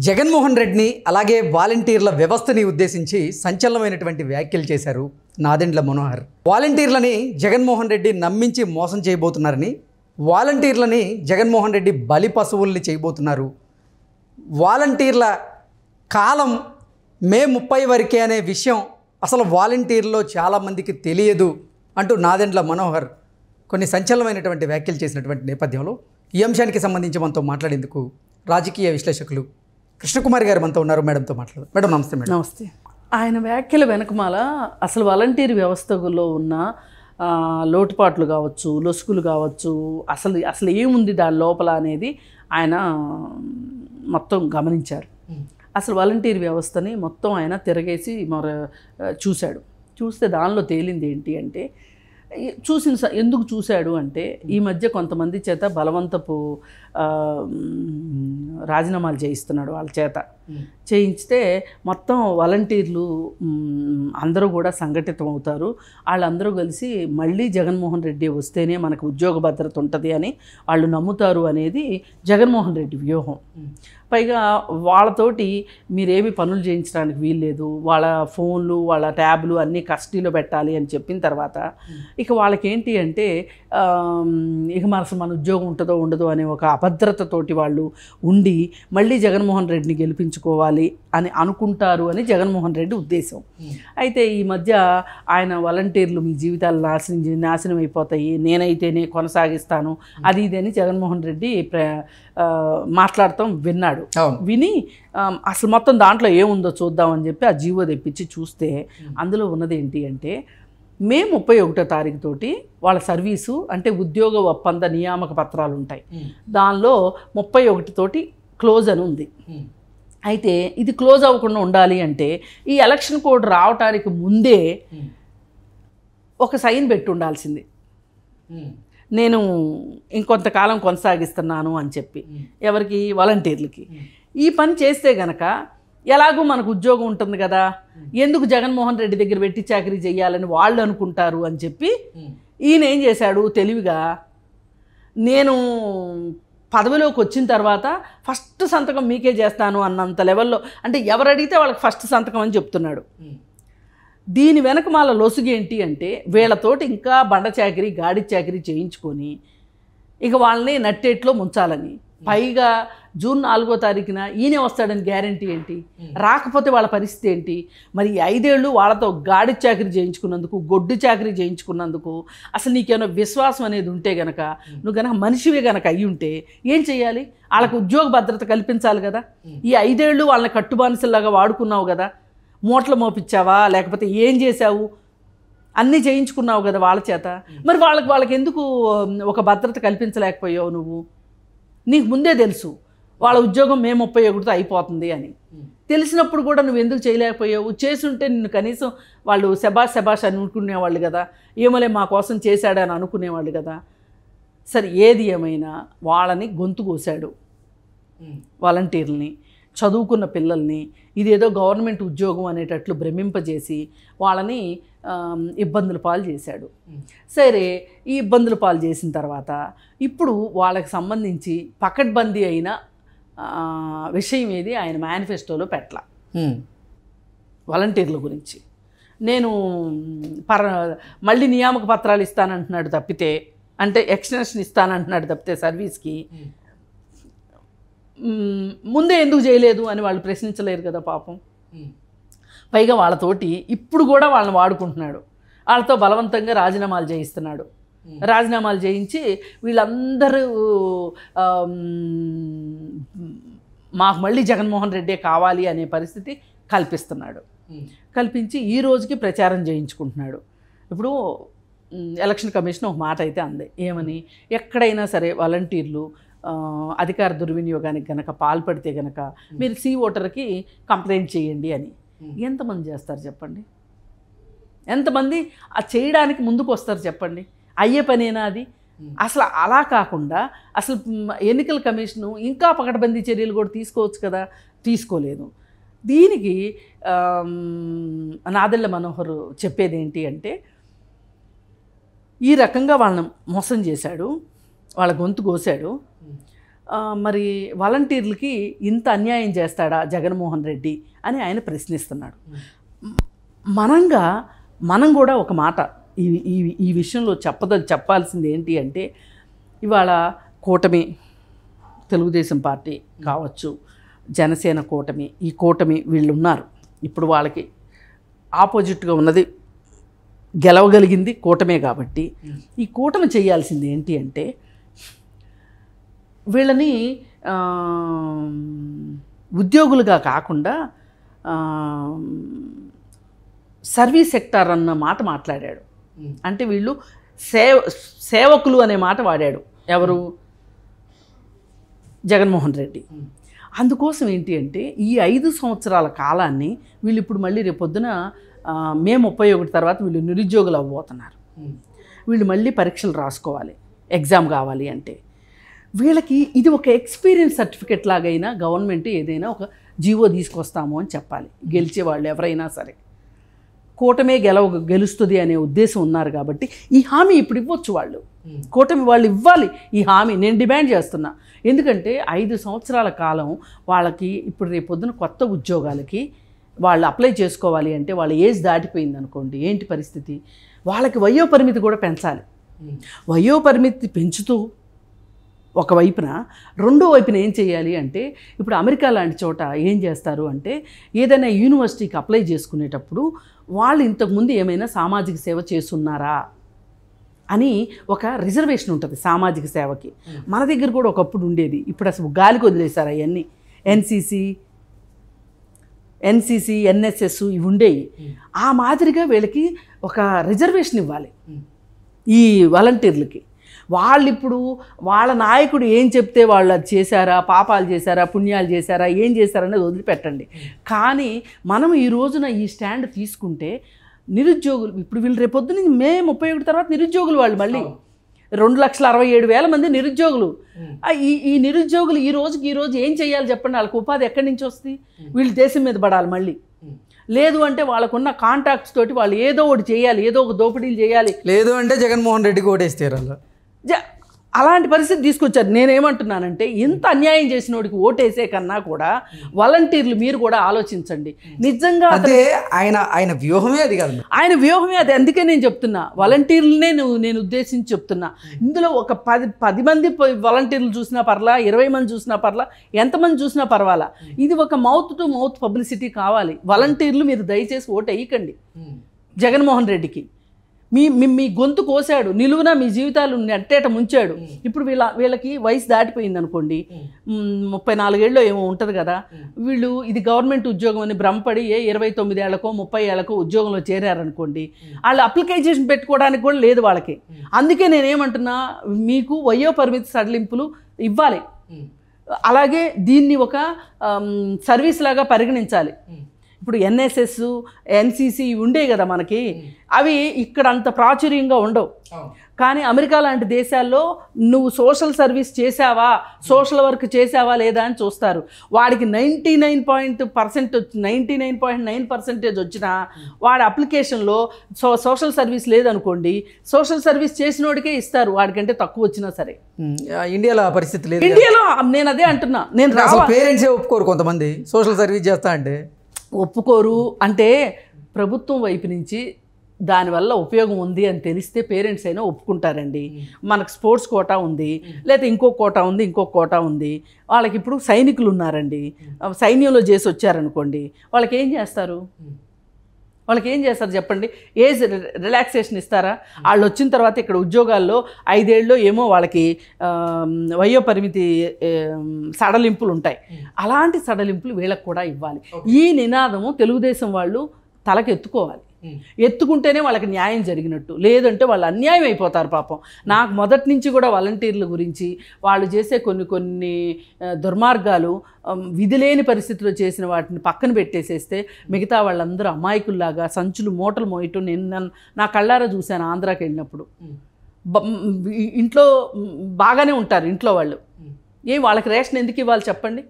జగన్మోహన్ రెడ్డిని అలాగే వాలంటీర్ల వ్యవస్థని ఉద్దేశించి సంచలనమైనటువంటి వ్యాఖ్యలు చేశారు నాదెండ్ల మనోహర్. వాలంటీర్లని జగన్మోహన్ రెడ్డి నమ్మించి మోసం చేయబోతున్నారని, వాలంటీర్లని జగన్మోహన్ రెడ్డి బలి పశువుల్ని చేయబోతున్నారు, వాలంటీర్ల కాలం మే 30 వరకే అనే విషయం అసలు వాలంటీర్లో చాలామందికి తెలియదు అంటూ నాదెండ్ల మనోహర్ కొన్ని సంచలనమైనటువంటి వ్యాఖ్యలు చేసినటువంటి నేపథ్యంలో ఈ అంశానికి సంబంధించి మనతో మాట్లాడేందుకు రాజకీయ విశ్లేషకులు కృష్ణకుమారి గారు మనతో ఉన్నారు. మేడంతో మాట్లాడదాం. మేడం నమస్తే. మేడం నమస్తే. ఆయన వ్యాఖ్యల వెనకమాల అసలు వాలంటీర్ వ్యవస్థలో ఉన్న లోటుపాట్లు కావచ్చు, లొసుగులు కావచ్చు, అసలు ఏముంది దాని లోపల అనేది ఆయన మొత్తం గమనించారు. అసలు వాలంటీర్ వ్యవస్థని మొత్తం ఆయన తిరగేసి చూశాడు. చూస్తే దానిలో తేలింది ఏంటి అంటే, ఎందుకు చూశాడు అంటే, ఈ మధ్య కొంతమంది చేత బలవంతపు రాజీనామాలు చేయిస్తున్నాడు. వాళ్ళ చేత చేయించితే మొత్తం వాలంటీర్లు అందరూ కూడా సంఘటితం అవుతారు. వాళ్ళందరూ కలిసి మళ్ళీ జగన్మోహన్ రెడ్డి వస్తేనే మనకు ఉద్యోగ భద్రత ఉంటుంది అని వాళ్ళు నమ్ముతారు అనేది జగన్మోహన్ రెడ్డి వ్యూహం. పైగా వాళ్ళతోటి మీరేమి పనులు చేయించడానికి వీల్లేదు, వాళ్ళ ఫోన్లు వాళ్ళ ట్యాబ్లు అన్నీ కస్టడీలో పెట్టాలి అని చెప్పిన తర్వాత ఇక వాళ్ళకేంటి అంటే ఇక మన ఉద్యోగం ఉంటుందో ఉండదో అనే ఒక అభద్రతతోటి వాళ్ళు ఉండి మళ్ళీ జగన్మోహన్ రెడ్డిని గెలిపించుకోవాలి అని అనుకుంటారు అని జగన్మోహన్ రెడ్డి ఉద్దేశం. అయితే ఈ మధ్య ఆయన వాలంటీర్లు మీ జీవితాలు నాశనం అయిపోతాయి, నేనైతేనే కొనసాగిస్తాను అది ఇది అని జగన్మోహన్ రెడ్డి మాట్లాడటం విన్నాడు. విని అసలు మొత్తం దాంట్లో ఏముందో చూద్దామని చెప్పి ఆ జీవో తెప్పించి చూస్తే అందులో ఉన్నది ఏంటి అంటే, మే 31వ తారీఖు తోటి వాళ్ళ సర్వీసు అంటే ఉద్యోగ ఒప్పంద నియామక పత్రాలు ఉంటాయి, దానిలో 31 తోటి క్లోజ్ అని ఉంది. అయితే ఇది క్లోజ్ అవ్వకుండా ఉండాలి అంటే ఈ ఎలక్షన్ కోడ్ రావటానికి ముందే ఒక సైన్ పెట్టి ఉండాల్సింది, నేను ఇంకొంతకాలం కొనసాగిస్తున్నాను అని చెప్పి. ఎవరికి? వాలంటీర్లకి. ఈ పని చేస్తే గనక ఎలాగూ మనకు ఉద్యోగం ఉంటుంది కదా, ఎందుకు జగన్మోహన్ రెడ్డి దగ్గర పెట్టి చాకరీ చేయాలని వాళ్ళు అనుకుంటారు అని చెప్పి ఈయన ఏం చేశాడు తెలివిగా, నేను పదవిలోకి వచ్చిన తర్వాత ఫస్ట్ సంతకం మీకే చేస్తాను అన్నంత లెవెల్లో, అంటే ఎవరు అడిగితే వాళ్ళకి ఫస్ట్ సంతకం అని చెప్తున్నాడు. దీని వెనక మాల లొసుగేంటి అంటే, వీళ్ళతోటి ఇంకా బండ చాకరీ గాడి చాకరీ చేయించుకొని ఇక వాళ్ళని నట్టేట్లో ముంచాలని. పైగా జూన్ 4వ తారీఖున ఈయనే వస్తాడని గ్యారంటీ ఏంటి? రాకపోతే వాళ్ళ పరిస్థితి ఏంటి? మరి 5 ఏళ్ళు వాళ్ళతో గాడి చాకరీ చేయించుకున్నందుకు, గొడ్డు చాకరీ చేయించుకున్నందుకు అసలు నీకేమైనా విశ్వాసం అనేది ఉంటే గనక, నువ్వు గనక మనిషివే గనక అయ్యి ఉంటే ఏం చేయాలి? వాళ్ళకు ఉద్యోగ భద్రత కల్పించాలి కదా. ఈ 5 ఏళ్ళు వాళ్ళని కట్టుబానిసల్లాగా వాడుకున్నావు కదా, మూటలు మోపించావా లేకపోతే ఏం చేశావు? అన్నీ చేయించుకున్నావు కదా వాళ్ళ చేత. మరి వాళ్ళకి ఎందుకు ఒక భద్రత కల్పించలేకపోయావు నువ్వు? నీకు ముందే తెలుసు వాళ్ళ ఉద్యోగం మే 31తో అయిపోతుంది అని తెలిసినప్పుడు కూడా నువ్వు ఎందుకు చేయలేకపోయావు? చేసుంటే నిన్ను కనీసం వాళ్ళు శబాష్ అని అనుకునేవాళ్ళు కదా, ఏమోలే మా కోసం చేశాడని అనుకునేవాళ్ళు కదా. సరే, ఏది ఏమైనా వాళ్ళని గొంతు కోసాడు. వాలంటీర్లని, చదువుకున్న పిల్లల్ని ఇదేదో గవర్నమెంట్ ఉద్యోగం అనేటట్లు భ్రమింపజేసి వాళ్ళని ఇబ్బందుల పాలు చేశాడు. సరే, ఈ ఇబ్బందుల పాలు చేసిన తర్వాత ఇప్పుడు వాళ్ళకి సంబంధించి పకడ్బందీ అయిన విషయం ఏది ఆయన మేనిఫెస్టోలో పెట్టలా. వాలంటీర్ల గురించి నేను మళ్ళీ నియామక పత్రాలు ఇస్తానంటున్నాడు తప్పితే, అంటే ఎక్స్టెన్షన్ ఇస్తానంటున్నాడు తప్పితే సర్వీస్కి ముందే ఎందుకు చేయలేదు అని వాళ్ళు ప్రశ్నించలేరు కదా పాపం. పైగా వాళ్ళతోటి ఇప్పుడు కూడా వాళ్ళని వాడుకుంటున్నాడు, వాళ్ళతో బలవంతంగా రాజీనామాలు చేయిస్తున్నాడు. రాజీనామాలు చేయించి వీళ్ళందరూ మాకు మళ్ళీ జగన్మోహన్ రెడ్డే కావాలి అనే పరిస్థితి కల్పిస్తున్నాడు. కల్పించి ఈ రోజుకి ప్రచారం చేయించుకుంటున్నాడు. ఇప్పుడు ఎలక్షన్ కమిషన్ ఒక మాట అయితే అంది, ఏమని? ఎక్కడైనా సరే వాలంటీర్లు అధికార దుర్వినియోగానికి గనక పాల్పడితే గనక మీరు ఓటర్కి కంప్లైంట్ చేయండి అని. ఎంతమంది చేస్తారు చెప్పండి? ఎంతమంది చేయడానికి ముందుకు వస్తారు చెప్పండి? అయ్యే పనేనా అది? అసలు అలా కాకుండా అసలు ఎన్నికల కమిషను ఇంకా పకడ్బందీ చర్యలు కూడా తీసుకోవచ్చు కదా, తీసుకోలేదు. దీనికి నాదెండ్ల మనోహర్ చెప్పేది ఏంటి అంటే, ఈ రకంగా వాళ్ళని మోసం చేశాడు, వాళ్ళ గొంతు కోసాడు, మరి వాలంటీర్లకి ఇంత అన్యాయం చేస్తాడా జగన్మోహన్ రెడ్డి అని ఆయన ప్రశ్నిస్తున్నాడు. మనం కూడా ఒక మాట ఈ విషయంలో చెప్పాల్సింది ఏంటి అంటే, ఇవాళ కూటమి, తెలుగుదేశం పార్టీ కావచ్చు, జనసేన కూటమి, ఈ కూటమి వీళ్ళు ఉన్నారు. ఇప్పుడు వాళ్ళకి ఆపోజిట్గా ఉన్నది గెలవగలిగింది కూటమే కాబట్టి ఈ కూటమి చేయాల్సింది ఏంటి అంటే, వీళ్ళని ఉద్యోగులుగా కాకుండా సర్వీస్ సెక్టార్ అన్న మాట మాట్లాడాడు. అంటే వీళ్ళు సేవకులు అనే మాట వాడాడు ఎవరు, జగన్మోహన్ రెడ్డి. అందుకోసం ఏంటి అంటే, ఈ 5 సంవత్సరాల కాలాన్ని వీళ్ళు ఇప్పుడు మళ్ళీ రేపొద్దున మే 31 తర్వాత వీళ్ళు నిరుద్యోగులు అవ్వబోతున్నారు. వీళ్ళు మళ్ళీ పరీక్షలు రాసుకోవాలి, ఎగ్జామ్ కావాలి అంటే వీళ్ళకి ఇది ఒక ఎక్స్పీరియన్స్ సర్టిఫికెట్ లాగైనా గవర్నమెంట్ ఏదైనా ఒక జీవో తీసుకొస్తాము అని చెప్పాలి. గెలిచే వాళ్ళు ఎవరైనా సరే కూటమే గెలుస్తుంది అనే ఉద్దేశం ఉన్నారు కాబట్టి ఈ హామీ ఇప్పుడు ఇవ్వచ్చు. వాళ్ళు కూటమి వాళ్ళు ఇవ్వాలి ఈ హామీ, నేను డిమాండ్ చేస్తున్నా. ఎందుకంటే 5 సంవత్సరాల కాలం వాళ్ళకి ఇప్పుడు రేపొద్దున కొత్త ఉద్యోగాలకి వాళ్ళు అప్లై చేసుకోవాలి అంటే వాళ్ళ ఏజ్ దాటిపోయింది అనుకోండి, ఏంటి పరిస్థితి? వాళ్ళకి వయోపరిమితి కూడా పెంచాలి. వయోపరిమితి పెంచుతూ ఒకవైపున, రెండో వైపున ఏం చేయాలి అంటే, ఇప్పుడు అమెరికా లాంటి చోట ఏం చేస్తారు అంటే, ఏదైనా యూనివర్సిటీకి అప్లై చేసుకునేటప్పుడు వాళ్ళు ఇంతకుముందు ఏమైనా సామాజిక సేవ చేస్తున్నారా అని ఒక రిజర్వేషన్ ఉంటుంది సామాజిక సేవకి. మన దగ్గర కూడా ఒకప్పుడు ఉండేది, ఇప్పుడు అసలు గాలికి వదిలేశారు అవన్నీ. ఎన్సీసీ, ఎన్ఎస్ఎస్ ఇవి ఉండేవి. ఆ మాదిరిగా వీళ్ళకి ఒక రిజర్వేషన్ ఇవ్వాలి ఈ వాలంటీర్లకి. వాళ్ళు ఇప్పుడు వాళ్ళ నాయకుడు ఏం చెప్తే వాళ్ళు అది చేశారా, పాపాలు చేశారా, పుణ్యాలు చేశారా, ఏం చేశారనేది వదిలిపెట్టండి. కానీ మనం ఈ రోజున ఈ స్టాండ్ తీసుకుంటే నిరుద్యోగులు, ఇప్పుడు వీళ్ళు రేపొద్దున మే 31 తర్వాత నిరుద్యోగులు వాళ్ళు మళ్ళీ 2,67,000 మంది నిరుద్యోగులు. ఈ నిరుద్యోగులు ఈ రోజు ఏం చేయాలి చెప్పండి? వాళ్ళకి ఉపాధి ఎక్కడి నుంచి వస్తుంది? వీళ్ళు దేశం మీద పడాలి మళ్ళీ. లేదు అంటే వాళ్ళకున్న కాంటాక్ట్స్ తోటి వాళ్ళు ఏదో ఒకటి చేయాలి, ఏదో ఒక దోపిడీలు చేయాలి. లేదు అంటే జగన్మోహన్ రెడ్డికి ఓటేస్తారు. అలాంటి పరిస్థితి తీసుకొచ్చారు. నేనేమంటున్నానంటే, ఇంత అన్యాయం చేసిన వాడికి ఓటేసే కన్నా కూడా వాలంటీర్లు మీరు కూడా ఆలోచించండి. నిజంగా అదే ఆయన వ్యూహమే అది కాదు, ఆయన వ్యూహమే అది. అందుకే నేను చెప్తున్నా, వాలంటీర్లనే నేను ఉద్దేశించి చెప్తున్నా. ఇందులో ఒక 10 మంది వాలంటీర్లు చూసినా పర్లా, 20 మంది చూసినా పర్లా, ఎంతమంది చూసినా పర్వాలా, ఇది ఒక మౌత్ టు మౌత్ పబ్లిసిటీ కావాలి. వాలంటీర్లు మీరు దయచేసి ఓటు వేయకండి జగన్మోహన్ రెడ్డికి. మీ గొంతు కోసాడు, నిలువున మీ జీవితాలు నెట్టేట ముంచాడు. ఇప్పుడు వీళ్ళకి వయసు దాటిపోయింది అనుకోండి, 34 ఏళ్ళు ఏమో ఉంటుంది కదా, వీళ్ళు ఇది గవర్నమెంట్ ఉద్యోగం అని భ్రమపడి 29 ఏళ్లకో 30 ఏళ్లకో ఉద్యోగంలో చేరారనుకోండి, వాళ్ళు అప్లికేషన్ పెట్టుకోవడానికి కూడా లేదు వాళ్ళకి. అందుకే నేనేమంటున్నా, మీకు వయోపరిమితి సడలింపులు ఇవ్వాలి, అలాగే దీన్ని ఒక సర్వీస్ లాగా పరిగణించాలి. ఇప్పుడు ఎన్ఎస్ఎస్, ఎన్సీసీ ఉండేవి కదా మనకి, అవి ఇక్కడ అంత ప్రాచుర్యంగా ఉండవు. కానీ అమెరికా లాంటి దేశాల్లో నువ్వు సోషల్ సర్వీస్ చేసావా, సోషల్ వర్క్ చేసావా లేదా అని చూస్తారు. వాడికి 99.9% వచ్చినా వాడి అప్లికేషన్లో సోషల్ సర్వీస్ లేదనుకోండి, సోషల్ సర్వీస్ చేసినోడికే ఇస్తారు, వాడికంటే తక్కువ వచ్చినా సరే. ఇండియాలో ఆ పరిస్థితి లేదు. ఇండియాలో నేను అదే అంటున్నా. నేను పేరెంట్సే ఒప్పుకోరు, కొంతమంది సోషల్ సర్వీస్ చేస్తా అంటే ఒప్పుకోరు. అంటే ప్రభుత్వం వైపు నుంచి దానివల్ల ఉపయోగం ఉంది అని తెలిస్తే పేరెంట్స్ అయినా ఒప్పుకుంటారండి. మనకు స్పోర్ట్స్ కోటా ఉంది, లేదా ఇంకో కోటా ఉంది, ఇంకో కోటా ఉంది. వాళ్ళకి ఇప్పుడు సైనికులు ఉన్నారండి, సైన్యంలో చేసి వచ్చారనుకోండి, వాళ్ళకి ఏం చేస్తారు చెప్పండి? ఏజ్ రిలాక్సేషన్ ఇస్తారా? వాళ్ళు వచ్చిన తర్వాత ఇక్కడ ఉద్యోగాల్లో 5 ఏళ్ళు ఏమో వాళ్ళకి వయోపరిమితి సడలింపులు ఉంటాయి. అలాంటి సడలింపులు వీళ్ళకి కూడా ఇవ్వాలి. ఈ నినాదము తెలుగుదేశం వాళ్ళు తలకెత్తుకోవాలి. ఎత్తుకుంటేనే వాళ్ళకి న్యాయం జరిగినట్టు, లేదంటే వాళ్ళు అన్యాయం అయిపోతారు పాపం. నాకు మొదటి నుంచి కూడా వాలంటీర్ల గురించి, వాళ్ళు చేసే కొన్ని దుర్మార్గాలు, విధిలేని పరిస్థితిలో చేసిన వాటిని పక్కన పెట్టేసేస్తే మిగతా వాళ్ళందరూ అమాయకుల్లాగా సంచులు మూటలు మోయటం నేను నా కళ్ళారా చూశాను. ఆంధ్రాకి వెళ్ళినప్పుడు ఇంట్లో బాగానే ఉంటారు ఇంట్లో వాళ్ళు, వాళ్ళకి రేషన్ ఎందుకు ఇవ్వాలి చెప్పండి?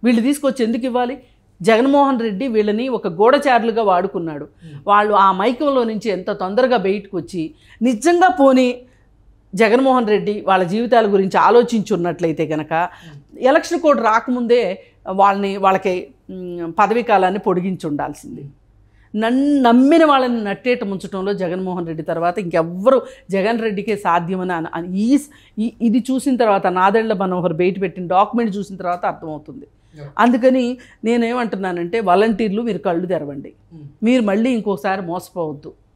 వీళ్ళు తీసుకొచ్చి ఎందుకు ఇవ్వాలి? జగన్మోహన్ రెడ్డి వీళ్ళని ఒక గూఢచారులుగా వాడుకున్నాడు. వాళ్ళు ఆ మైకంలో నుంచి ఎంత తొందరగా బయటకు వచ్చి నిజంగా పోనీ జగన్మోహన్ రెడ్డి వాళ్ళ జీవితాల గురించి ఆలోచించున్నట్లయితే కనుక ఎలక్షన్ కోడ్ రాకముందే వాళ్ళకి పదవీ కాలాన్ని పొడిగించి ఉండాల్సింది. నమ్మిన వాళ్ళని నట్టేట ముంచడంలో జగన్మోహన్ రెడ్డి తర్వాత ఇంకెవ్వరు జగన్ రెడ్డికే సాధ్యమని ఇది చూసిన తర్వాత నాదెళ్ల మనోహర్ బయట పెట్టిన డాక్యుమెంట్ చూసిన తర్వాత అర్థమవుతుంది. అందుకని నేనేమంటున్నానంటే వాలంటీర్లు మీరు కళ్ళు తెరవండి, మీరు మళ్ళీ ఇంకోసారి మోసపోవద్దు.